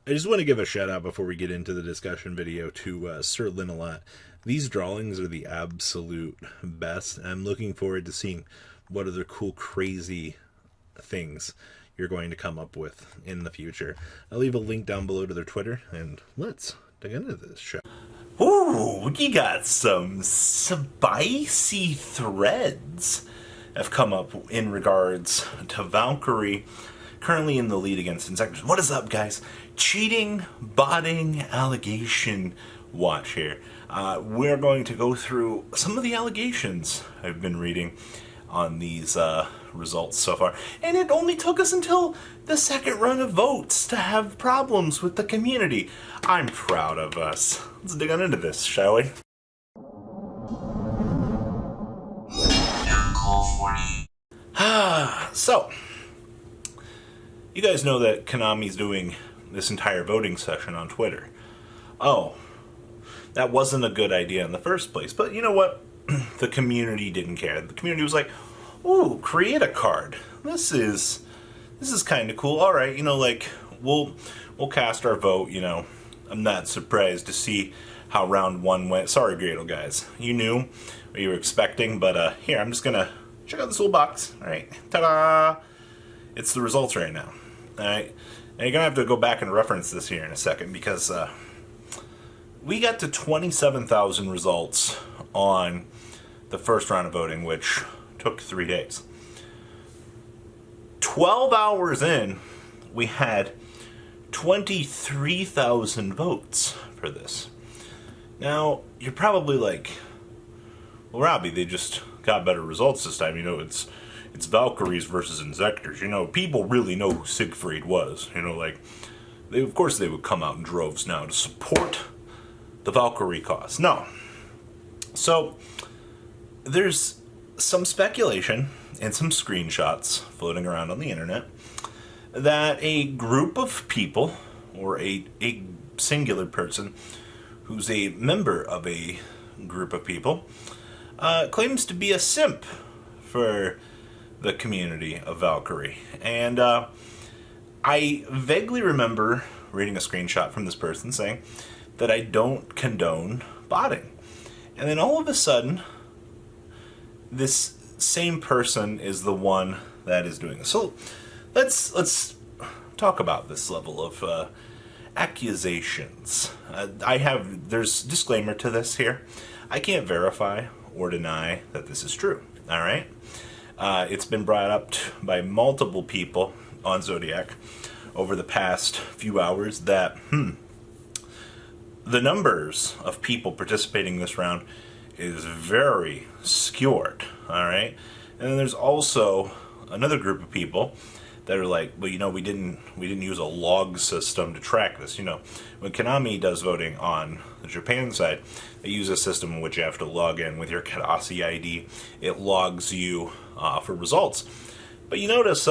I just want to give a shout out before we get into the discussion video to Sir Linalot. These drawings are the absolute best. I'm looking forward to seeing what other cool, crazy things you're going to come up with in the future. I'll leave a link down below to their Twitter, and let's dig into this show. Ooh, we got some spicy threads have come up in regards to Valkyrie, currently in the lead against Inzektors. What is up, guys? Cheating, botting, allegation watch here. We're going to go through some of the allegations I've been reading on these results so far. And it only took us until the second run of votes to have problems with the community. I'm proud of us. Let's dig on into this, shall we? So, you guys know that Konami's doing this entire voting session on Twitter. Oh, that wasn't a good idea in the first place. But you know what? The community didn't care. The community was like, ooh, create a card. This is kind of cool. All right, like we'll cast our vote. I'm not surprised to see how round one went. Sorry, Gradle guys, you knew what you were expecting, but here I'm just gonna check out this little box. All right, ta-da! It's the results right now. All right, now you're gonna have to go back and reference this here in a second because we got to 27,000 results on the first round of voting, which took 3 days. 12 hours in, we had 23,000 votes for this. Now, you're probably like, well, Robbie, they just got better results this time. It's Valkyries versus Inzektors. People really know who Siegfried was. Of course they would come out in droves now to support the Valkyrie cause. No. So, there's some speculation and some screenshots floating around on the internet that a group of people, or a singular person who's a member of a group of people, claims to be a simp for the community of Valkyrie. And I vaguely remember reading a screenshot from this person saying that I don't condone botting. And then all of a sudden, this same person is the one that is doing this. So let's talk about this level of accusations. There's disclaimer to this here. I can't verify or deny that this is true. All right. It's been brought up by multiple people on Zodiac over the past few hours that the numbers of people participating in this round is very skewed, all right? And then there's also another group of people that are like, well, we didn't use a log system to track this. When Konami does voting on the Japan side, they use a system in which you have to log in with your Kadasi ID. It logs you for results. But you notice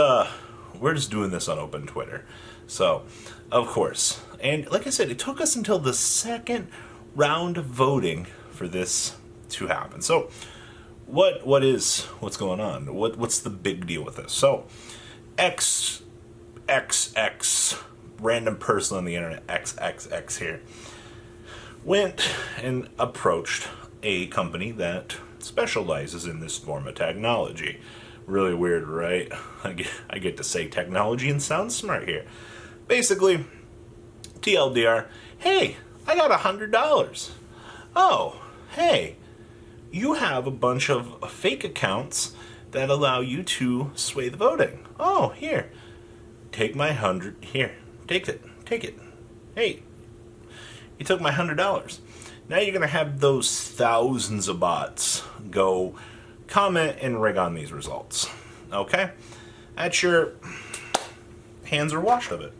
we're just doing this on open Twitter. So, of course. And like I said, it took us until the second round of voting for this to happen. So, what's going on? What's the big deal with this? So, XXX, random person on the internet, XXX here, went and approached a company that specializes in this form of technology. Really weird, right? I get to say technology and sound smart here. Basically, TLDR, hey, I got $100. Oh, hey, you have a bunch of fake accounts that allow you to sway the voting. Oh, here, take my 100, here, take it. Hey, you took my $100. Now you're going to have those thousands of bots go comment and rig on these results. Okay? That's your hands are washed of it.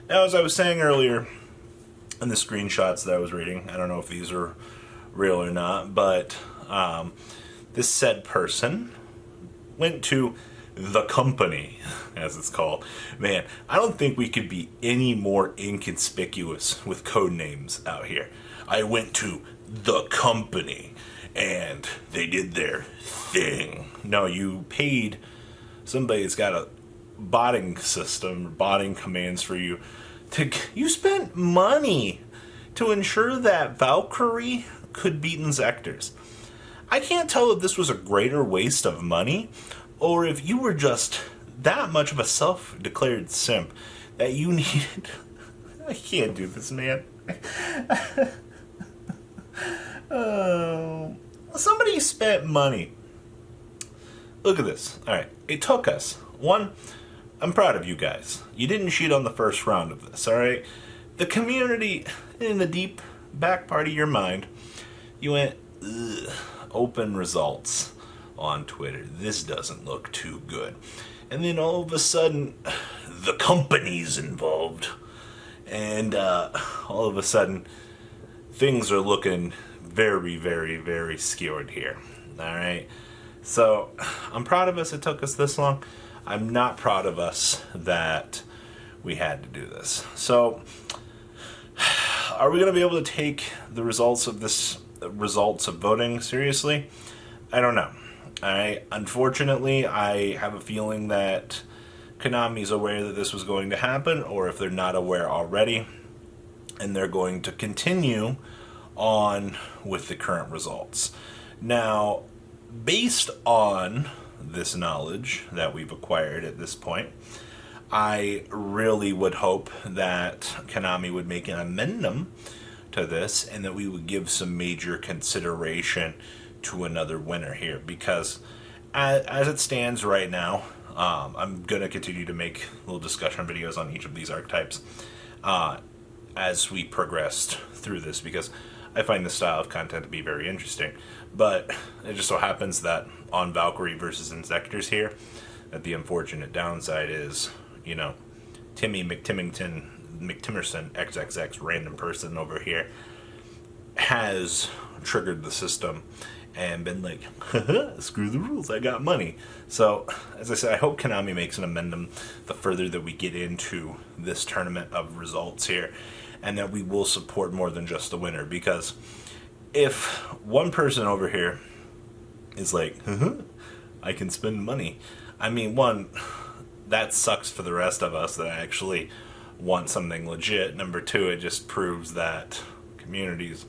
Now, as I was saying earlier in the screenshots that I was reading, I don't know if these are real or not, but this said person went to the company, as it's called. Man, I don't think we could be any more inconspicuous with code names out here. I went to the company and they did their thing. No, you paid somebody that's got a botting system, botting commands for you You spent money to ensure that Valkyrie could beat Inzektors. I can't tell if this was a greater waste of money, or if you were just that much of a self-declared simp that you needed... I can't do this, man. Oh, somebody spent money. Look at this. Alright, it took us. One, I'm proud of you guys. You didn't cheat on the first round of this, alright? The community, in the deep back part of your mind, you went, ugh, open results on Twitter. This doesn't look too good. And then all of a sudden, the company's involved. And all of a sudden, things are looking very, very, very skewed here. Alright? So, I'm proud of us it took us this long. I'm not proud of us that we had to do this. So, are we going to be able to take the results of voting seriously? I don't know. Unfortunately, I have a feeling that Konami's aware that this was going to happen, or if they're not aware already, and they're going to continue on with the current results. Now, based on this knowledge that we've acquired at this point, I really would hope that Konami would make an amendment to this and that we would give some major consideration to another winner here, because as it stands right now, I'm going to continue to make little discussion videos on each of these archetypes as we progressed through this, because I find this style of content to be very interesting. But it just so happens that on Valkyrie versus Inzektors here, that the unfortunate downside is, you know, Timmy McTimmerson XXX random person over here has triggered the system and been like, screw the rules, I got money. So, as I said, I hope Konami makes an amendment the further that we get into this tournament of results here, and that we will support more than just the winner, because if one person over here is like, I can spend money, I mean, one, that sucks for the rest of us that actually want something legit. Number two, it just proves that community's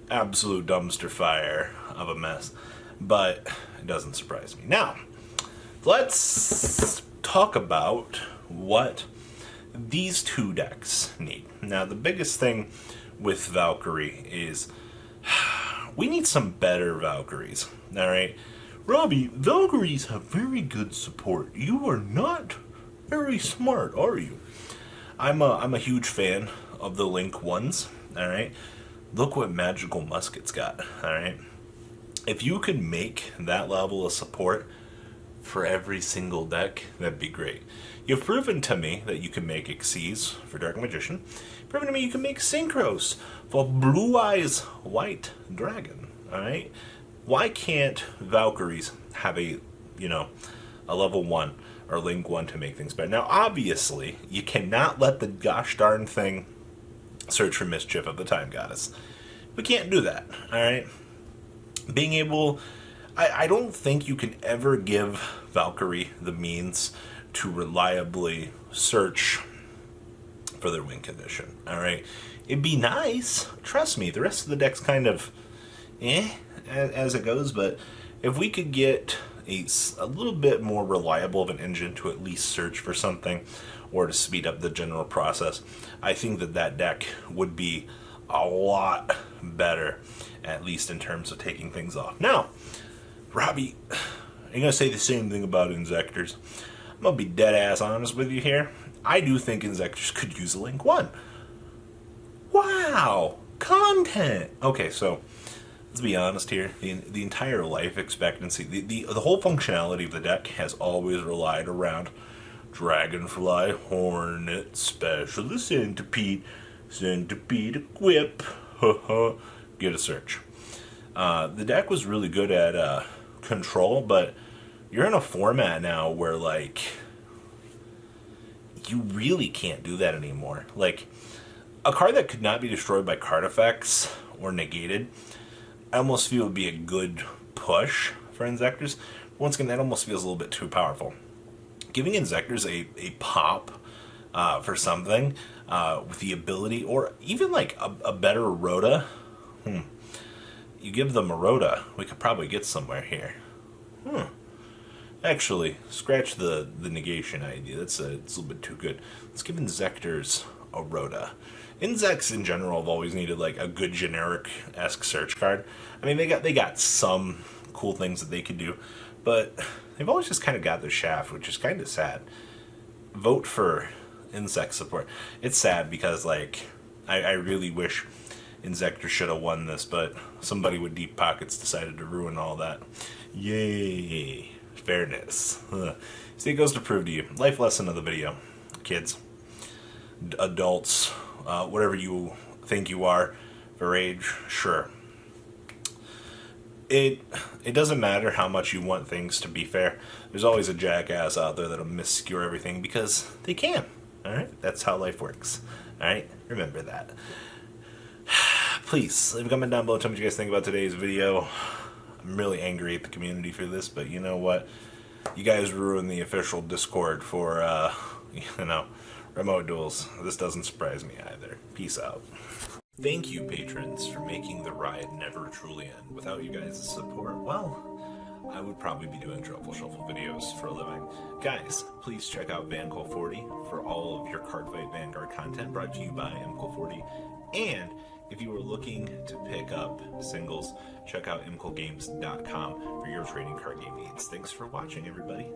absolute dumpster fire of a mess. But it doesn't surprise me. Now, let's talk about what these two decks need. Now, the biggest thing with Valkyrie is we need some better Valkyries. Alright? Robbie, Valkyries have very good support. You are not very smart, are you? I'm a huge fan of the Link ones. Alright? Look what Magical Musket's got. Alright? If you could make that level of support for every single deck, that'd be great. You've proven to me that you can make Xyz for Dark Magician. You've proven to me you can make Synchros for Blue Eyes White Dragon. Alright? Why can't Valkyries have a level 1 or Link 1 to make things better? Now, obviously, you cannot let the gosh darn thing search for mischief of the Time Goddess. We can't do that, alright? Being able... I don't think you can ever give Valkyrie the means to reliably search for their win condition, alright? It'd be nice, trust me, the rest of the deck's kind of as it goes, but if we could get a little bit more reliable of an engine to at least search for something, or to speed up the general process, I think that deck would be a lot better, at least in terms of taking things off. Now, Robbie, are you going to say the same thing about Inzektors? I'm going to be dead ass honest with you here. I do think Inzektors could use a Link 1. Wow! Content! Okay, so let's be honest here. The entire life expectancy, the whole functionality of the deck has always relied around Dragonfly, Hornet, Specialist, Centipede Equip, get a search. The deck was really good at control, but you're in a format now where, like, you really can't do that anymore. Like, a card that could not be destroyed by card effects or negated, I almost feel would be a good push for Inzektors. Once again, that almost feels a little bit too powerful. Giving Inzektors a pop for something, with the ability, or even like a better Rhoda. You give them a Rhoda, we could probably get somewhere here. Actually, scratch the negation idea. It's a little bit too good. Let's give Inzektors a Rhoda. Inzeks in general have always needed like a good generic-esque search card. I mean, they got some cool things that they could do, but they've always just kind of got their shaft, which is kind of sad. Vote for Inzekt support. It's sad because like I really wish Inzektors should have won this, but somebody with deep pockets decided to ruin all that. Yay. Fairness. See, it goes to prove to you. Life lesson of the video. Kids, adults, whatever you think you are for age, sure. It doesn't matter how much you want things to be fair. There's always a jackass out there that'll misskewer everything because they can. Alright? That's how life works. Alright? Remember that. Please, leave a comment down below. Tell me what you guys think about today's video. I'm really angry at the community for this, but you know what? You guys ruined the official Discord for, remote duels. This doesn't surprise me either. Peace out. Thank you, patrons, for making the ride never truly end. Without you guys' support, well, I would probably be doing Truffle Shuffle videos for a living. Guys, please check out Vanquill40 for all of your Cardfight Vanguard content brought to you by MCL40. And if you are looking to pick up singles, check out mclgames.com for your trading card game needs. Thanks for watching, everybody.